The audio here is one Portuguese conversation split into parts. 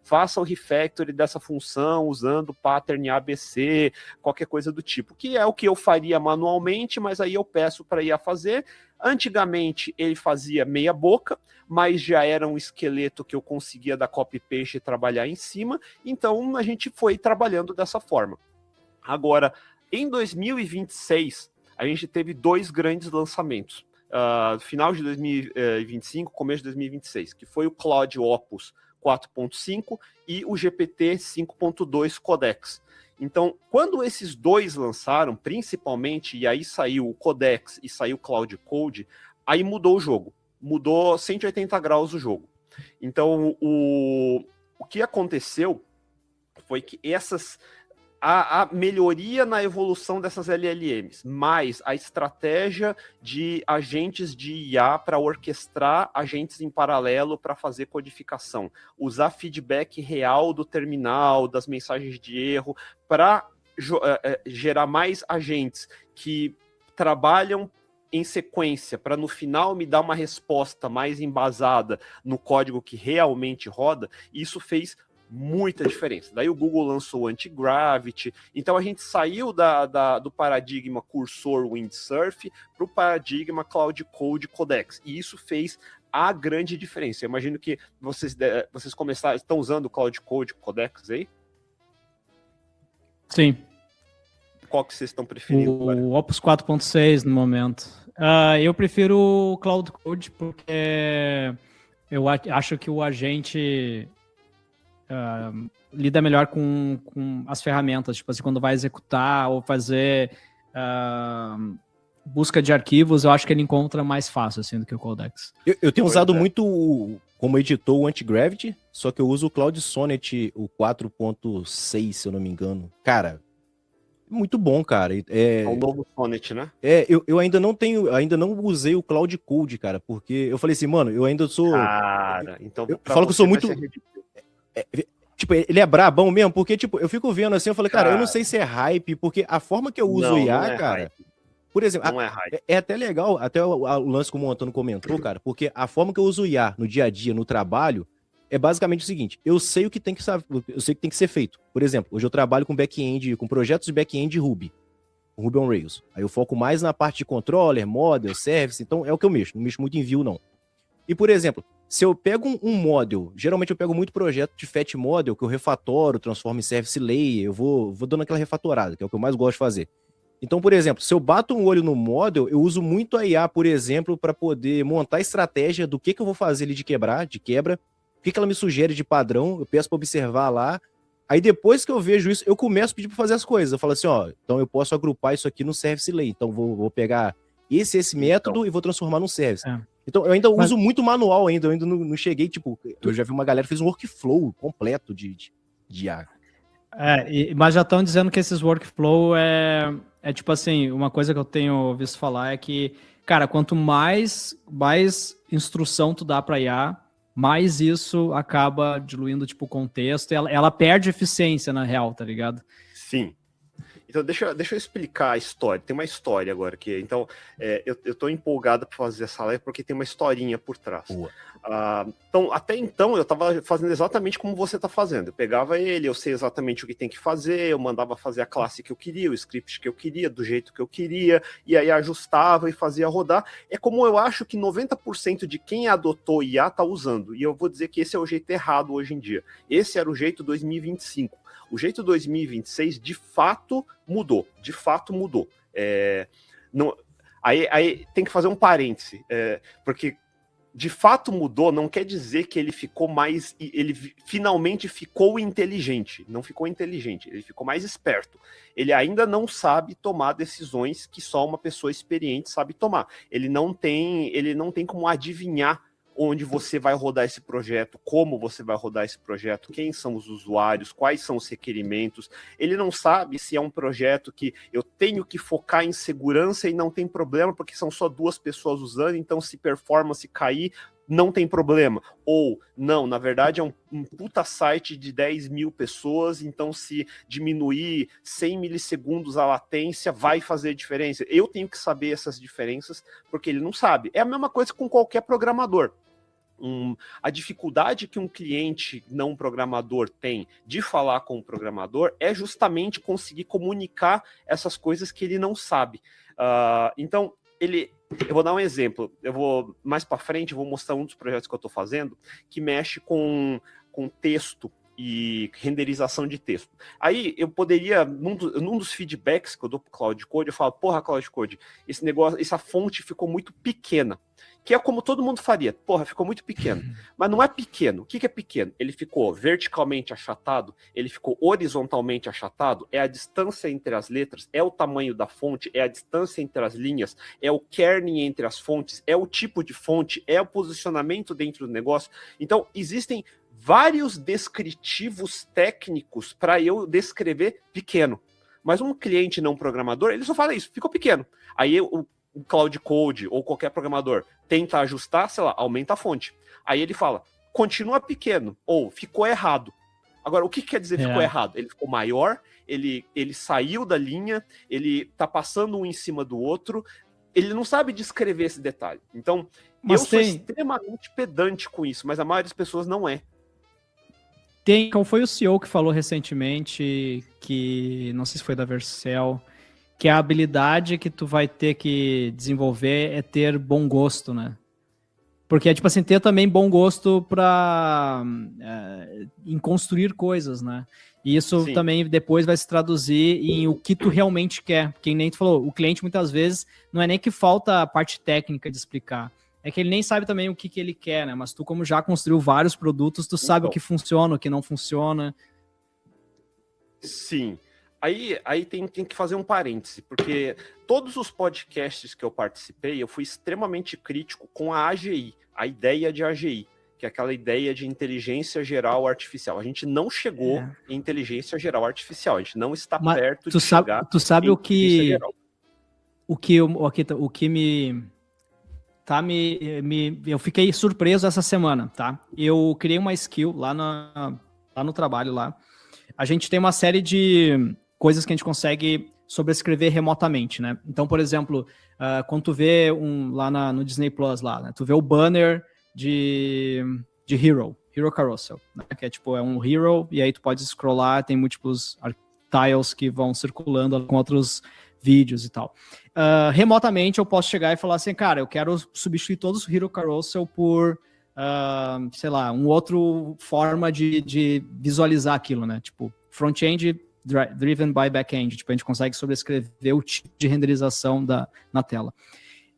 faça o refactoring dessa função usando o pattern ABC, qualquer coisa do tipo, que é o que eu faria manualmente, mas aí eu peço para IA fazer. Antigamente ele fazia meia boca, mas já era um esqueleto que eu conseguia dar copy-paste e trabalhar em cima, então a gente foi trabalhando dessa forma. Agora, em 2026, a gente teve 2 grandes lançamentos. Final de 2025, começo de 2026, que foi o Claude Opus 4.5 e o GPT 5.2 Codex. Então, quando esses 2 lançaram, principalmente, e aí saiu o Codex e saiu o Cloud Code, aí mudou o jogo. Mudou 180 graus o jogo. Então, o que aconteceu foi que a melhoria na evolução dessas LLMs, mais a estratégia de agentes de IA para orquestrar agentes em paralelo para fazer codificação, usar feedback real do terminal, das mensagens de erro, para gerar mais agentes que trabalham em sequência, para no final me dar uma resposta mais embasada no código que realmente roda. Isso fez muita diferença. Daí o Google lançou o Anti-Gravity, então a gente saiu do paradigma cursor windsurf para o paradigma Cloud Code Codex, e isso fez a grande diferença. Eu imagino que vocês estão usando o Cloud Code Codex aí? Sim. Qual que vocês estão preferindo? O Opus 4.6 no momento. Eu prefiro o Cloud Code porque eu acho que o agente lida melhor com as ferramentas, tipo assim, quando vai executar ou fazer busca de arquivos, eu acho que ele encontra mais fácil, assim, do que o Codex. Eu tenho usado muito como editor o Anti-Gravity, só que eu uso o Cloud Sonnet, o 4.6, se eu não me engano. Cara, muito bom, cara. É um novo Sonnet, né? Eu ainda não usei o Cloud Code, cara, porque eu falei assim, mano, eu ainda sou... Cara, então eu falo que eu sou muito... Tipo, ele é brabão mesmo, porque, tipo, eu fico vendo assim, eu falei, cara, eu não sei se é hype, porque a forma que eu uso o IA, cara... Hype. Por exemplo, é até legal, até o lance que o Montano comentou, cara, porque a forma que eu uso o IA no dia a dia, no trabalho, é basicamente o seguinte, eu sei o que tem que ser feito. Por exemplo, hoje eu trabalho com back-end, com projetos de back-end Ruby on Rails. Aí eu foco mais na parte de controller, model, service, então é o que eu mexo, não mexo muito em view, não. E, por exemplo, se eu pego um model, geralmente eu pego muito projeto de fat model, que eu refatoro, transformo em service layer, eu vou dando aquela refatorada, que é o que eu mais gosto de fazer. Então, por exemplo, se eu bato um olho no model, eu uso muito a IA, por exemplo, para poder montar a estratégia do que eu vou fazer ali de quebra, o que ela me sugere de padrão, eu peço para observar lá. Aí depois que eu vejo isso, eu começo a pedir para fazer as coisas. Eu falo assim, ó, então eu posso agrupar isso aqui no service layer. Então vou pegar esse método e vou transformar num service. Então, eu ainda uso muito manual ainda, eu ainda não cheguei, tipo, eu já vi uma galera que fez um workflow completo de IA. Mas já estão dizendo que esses workflow é tipo assim, uma coisa que eu tenho visto falar é que, cara, quanto mais instrução tu dá pra IA, mais isso acaba diluindo, tipo, o contexto, ela perde eficiência, na real, tá ligado? Sim. Então, deixa eu explicar a história. Tem uma história agora aqui. Então, eu tô empolgado para fazer essa live porque tem uma historinha por trás. Então, até então, eu tava fazendo exatamente como você tá fazendo. Eu pegava ele, eu sei exatamente o que tem que fazer, eu mandava fazer a classe que eu queria, o script que eu queria, do jeito que eu queria, e aí ajustava e fazia rodar. É como eu acho que 90% de quem adotou IA tá usando. E eu vou dizer que esse é o jeito errado hoje em dia. Esse era o jeito 2025. O jeito 2026, de fato, mudou. De fato, mudou. Aí tem que fazer um parêntese, porque de fato mudou, não quer dizer que ele ficou mais... Ele finalmente ficou inteligente. Não ficou inteligente, ele ficou mais esperto. Ele ainda não sabe tomar decisões que só uma pessoa experiente sabe tomar. Ele não tem como adivinhar onde você vai rodar esse projeto, como você vai rodar esse projeto, quem são os usuários, quais são os requerimentos. Ele não sabe se é um projeto que eu tenho que focar em segurança e não tem problema, porque são só 2 pessoas usando, então se performance cair, não tem problema. Ou, não, na verdade é um puta site de 10 mil pessoas, então se diminuir 100 milissegundos a latência, vai fazer diferença. Eu tenho que saber essas diferenças, porque ele não sabe. É a mesma coisa com qualquer programador. a dificuldade que um cliente não programador tem de falar com o programador é justamente conseguir comunicar essas coisas que ele não sabe. Então, eu vou dar um exemplo. Eu vou mais para frente, vou mostrar um dos projetos que eu estou fazendo que mexe com texto e renderização de texto. Aí eu poderia, num dos feedbacks que eu dou para o Cloud Code, eu falo, porra, Cloud Code, esse negócio, essa fonte ficou muito pequena. Que é como todo mundo faria. Porra, ficou muito pequeno. Mas não é pequeno. O que é pequeno? Ele ficou verticalmente achatado, ele ficou horizontalmente achatado, é a distância entre as letras, é o tamanho da fonte, é a distância entre as linhas, é o kerning entre as fontes, é o tipo de fonte, é o posicionamento dentro do negócio. Então, existem vários descritivos técnicos para eu descrever pequeno. Mas um cliente não programador, ele só fala isso, ficou pequeno. Aí o Cloud Code ou qualquer programador tenta ajustar, sei lá, aumenta a fonte. Aí ele fala, continua pequeno, ou ficou errado. Agora, o que quer dizer ficou errado? Ele ficou maior, ele saiu da linha, ele tá passando um em cima do outro, ele não sabe descrever esse detalhe. Então, eu sou extremamente pedante com isso, mas a maioria das pessoas não é. Qual foi o CEO que falou recentemente, que não sei se foi da Vercel, que a habilidade que tu vai ter que desenvolver é ter bom gosto, né? Porque é tipo assim, ter também bom gosto em construir coisas, né? E isso também depois vai se traduzir em o que tu realmente quer. Porque nem tu falou, o cliente muitas vezes não é nem que falta a parte técnica de explicar, é que ele nem sabe também o que ele quer, né? Mas tu, como já construiu vários produtos, tu sabe o que funciona, o que não funciona. Sim. Aí tem que fazer um parêntese, porque todos os podcasts que eu participei, eu fui extremamente crítico com a AGI, a ideia de AGI, que é aquela ideia de inteligência geral artificial. A gente não chegou em inteligência geral artificial, a gente não está perto de chegar. Tu sabe o que me eu fiquei surpreso essa semana, tá? Eu criei uma skill lá no trabalho lá. A gente tem uma série de coisas que a gente consegue sobrescrever remotamente, né? Então, por exemplo, quando tu vê lá no Disney Plus lá, né? Tu vê o banner de Hero Carousel, né? Que é tipo, é um Hero, e aí tu pode scrollar, tem múltiplos tiles que vão circulando com outros vídeos e tal. Remotamente eu posso chegar e falar assim, cara, eu quero substituir todos os Hero Carousel por, sei lá, uma outra forma de visualizar aquilo, né? Tipo, front-end driven by back-end. Tipo, a gente consegue sobrescrever o tipo de renderização na tela.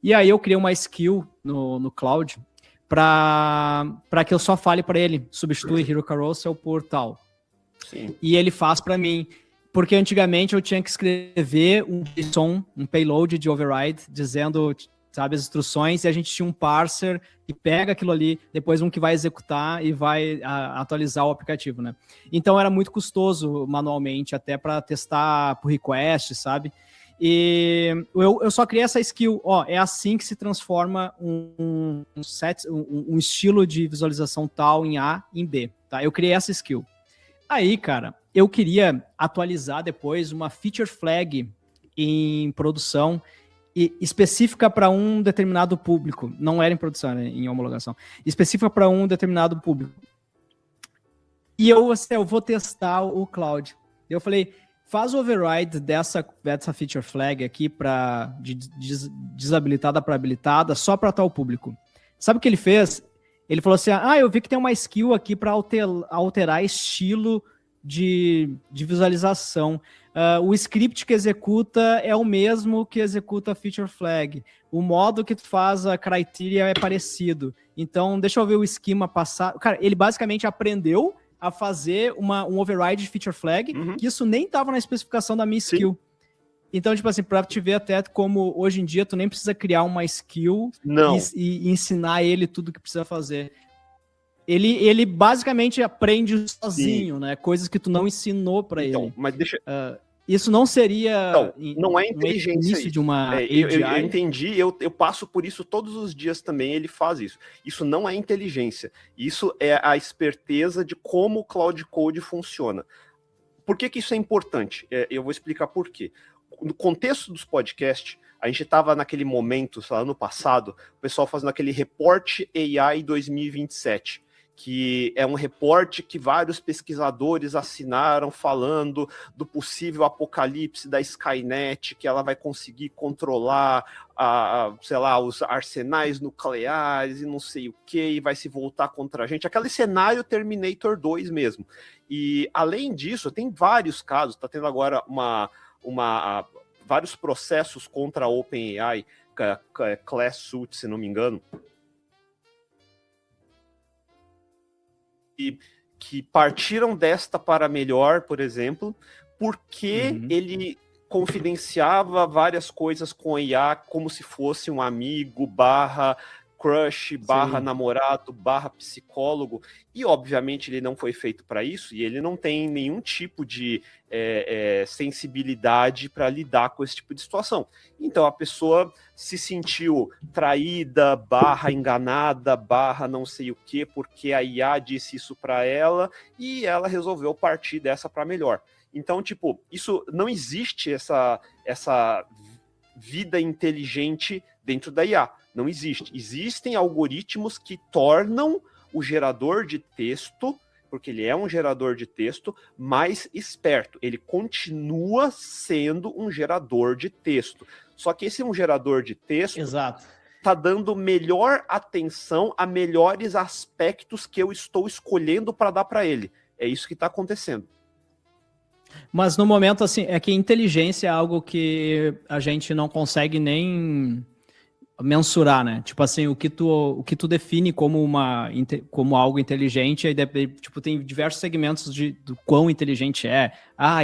E aí eu criei uma skill no Cloud para que eu só fale para ele, substitui Hero Carousel por tal. Sim. E ele faz para mim. Porque antigamente eu tinha que escrever um JSON, um payload de override, dizendo, sabe, as instruções, e a gente tinha um parser que pega aquilo ali, depois um que vai executar e vai atualizar o aplicativo, né? Então era muito custoso manualmente, até para testar por request, sabe? E eu só criei essa skill, é assim que se transforma um estilo de visualização tal em A em B, tá? Eu criei essa skill. Aí, cara, eu queria atualizar depois uma feature flag em produção específica para um determinado público. Não era em produção, era em homologação. Específica para um determinado público. E eu vou testar o Cloud. Eu falei, faz o override dessa feature flag aqui de desabilitada para habilitada só para tal público. Sabe o que ele fez? Ele falou assim, eu vi que tem uma skill aqui para alterar estilo de visualização. O script que executa é o mesmo que executa a feature flag. O modo que tu faz a criteria é parecido. Então, deixa eu ver o esquema passar. Cara, ele basicamente aprendeu a fazer um override de feature flag, que isso nem estava na especificação da minha skill. Sim. Então, tipo assim, pra te ver até como hoje em dia tu nem precisa criar uma skill e ensinar ele tudo que precisa fazer. Ele basicamente aprende sozinho, né? Coisas que tu não ensinou para ele. Mas deixa... isso não seria... não é inteligência início de uma AGI? Eu entendi, eu passo por isso todos os dias também, ele faz isso. Isso não é inteligência. Isso é a esperteza de como o Cloud Code funciona. Por que isso é importante? Eu vou explicar por quê. no contexto dos podcasts, a gente estava naquele momento, sei lá, ano passado, o pessoal fazendo aquele Report AI 2027, que é um reporte que vários pesquisadores assinaram falando do possível apocalipse da Skynet, que ela vai conseguir controlar, sei lá, os arsenais nucleares e não sei o que, e vai se voltar contra a gente. Aquele cenário Terminator 2 mesmo. E, além disso, tem vários casos, está tendo agora vários processos contra a OpenAI, class suit, se não me engano, que partiram desta para melhor, por exemplo, porque ele confidenciava várias coisas com a IA como se fosse um amigo, crush, namorado, psicólogo, e obviamente ele não foi feito para isso, e ele não tem nenhum tipo de sensibilidade para lidar com esse tipo de situação. Então a pessoa se sentiu traída, enganada, não sei o que, porque a IA disse isso para ela, e ela resolveu partir dessa para melhor. Então, tipo, isso não existe essa vida inteligente dentro da IA. Não existe. Existem algoritmos que tornam o gerador de texto, porque ele é um gerador de texto, mais esperto. Ele continua sendo um gerador de texto. Só que esse é um gerador de texto está dando melhor atenção a melhores aspectos que eu estou escolhendo para dar para ele. É isso que está acontecendo. Mas no momento, assim, é que inteligência é algo que a gente não consegue nem mensurar, né? Tipo assim, o que tu define como algo inteligente, aí tipo, tem diversos segmentos do quão inteligente é.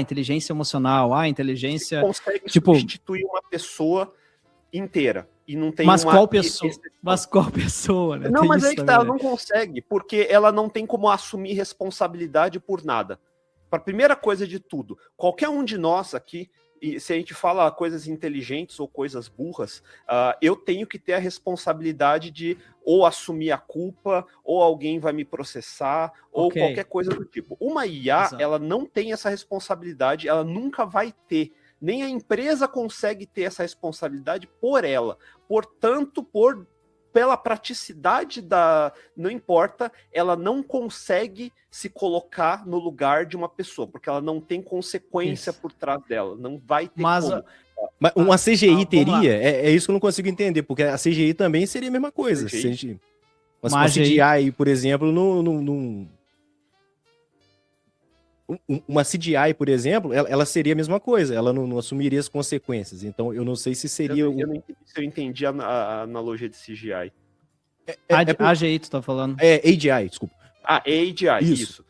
Inteligência emocional, inteligência... Você consegue substituir uma pessoa inteira. E não tem qual pessoa? Mas qual pessoa, né? Não, mas aí que tá, ela não consegue, porque ela não tem como assumir responsabilidade por nada. Para a primeira coisa de tudo, qualquer um de nós aqui, e se a gente fala coisas inteligentes ou coisas burras, eu tenho que ter a responsabilidade de ou assumir a culpa, ou alguém vai me processar, ou qualquer coisa do tipo. Uma IA, ela não tem essa responsabilidade, ela nunca vai ter. Nem a empresa consegue ter essa responsabilidade por ela. Portanto, pela praticidade não importa, ela não consegue se colocar no lugar de uma pessoa, porque ela não tem consequência por trás dela, não vai ter como. Mas uma CGI teria? É isso que eu não consigo entender, porque a CGI também seria a mesma coisa. Uma CGI, por exemplo, uma CGI, por exemplo, ela seria a mesma coisa, ela não assumiria as consequências. Então, eu não sei se seria... Eu não entendi se eu entendi a analogia de CGI. AGI, tu tá falando? AGI, desculpa. AGI, isso.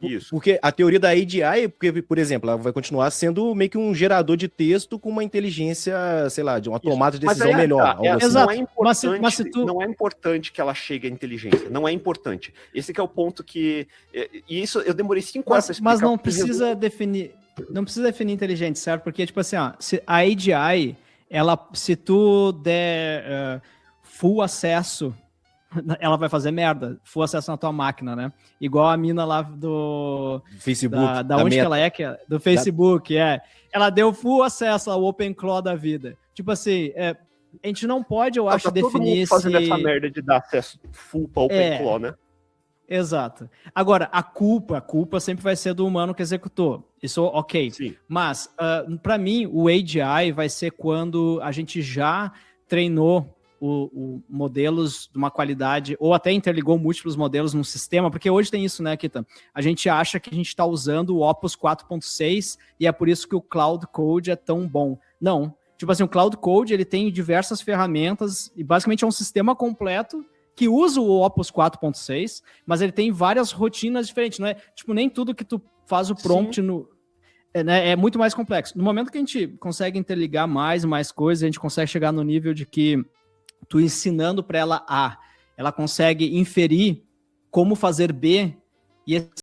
Isso. Porque a teoria da AGI é porque, por exemplo, ela vai continuar sendo meio que um gerador de texto com uma inteligência, sei lá, de uma tomada de decisão melhor. Exato. Não é importante que ela chegue à inteligência. Não é importante. Esse que é o ponto que... E isso eu demorei 5 anos para explicar. Mas não precisa definir... Não precisa definir inteligente, certo? Porque, tipo assim, a AGI, se tu der full acesso, ela vai fazer merda, full acesso na tua máquina, né? Igual a mina lá do Facebook, da onde que ela é, do Facebook, ela deu full acesso ao OpenClaw da vida. Tipo assim, a gente não pode, eu acho, definir todo mundo fazendo essa merda de dar acesso full para OpenClaw, né? Exato. Agora, a culpa sempre vai ser do humano que executou. Isso, ok. Sim. Mas, para mim, o AGI vai ser quando a gente já treinou modelos de uma qualidade, ou até interligou múltiplos modelos num sistema, porque hoje tem isso, né, Kita? A gente acha que a gente está usando o Opus 4.6 e é por isso que o Cloud Code é tão bom. Não. Tipo assim, o Cloud Code, ele tem diversas ferramentas e basicamente é um sistema completo que usa o Opus 4.6, mas ele tem várias rotinas diferentes, não é? Tipo, nem tudo que tu faz o prompt é muito mais complexo. No momento que a gente consegue interligar mais e mais coisas, a gente consegue chegar no nível de que tu ensinando para ela A, ela consegue inferir como fazer B, e esse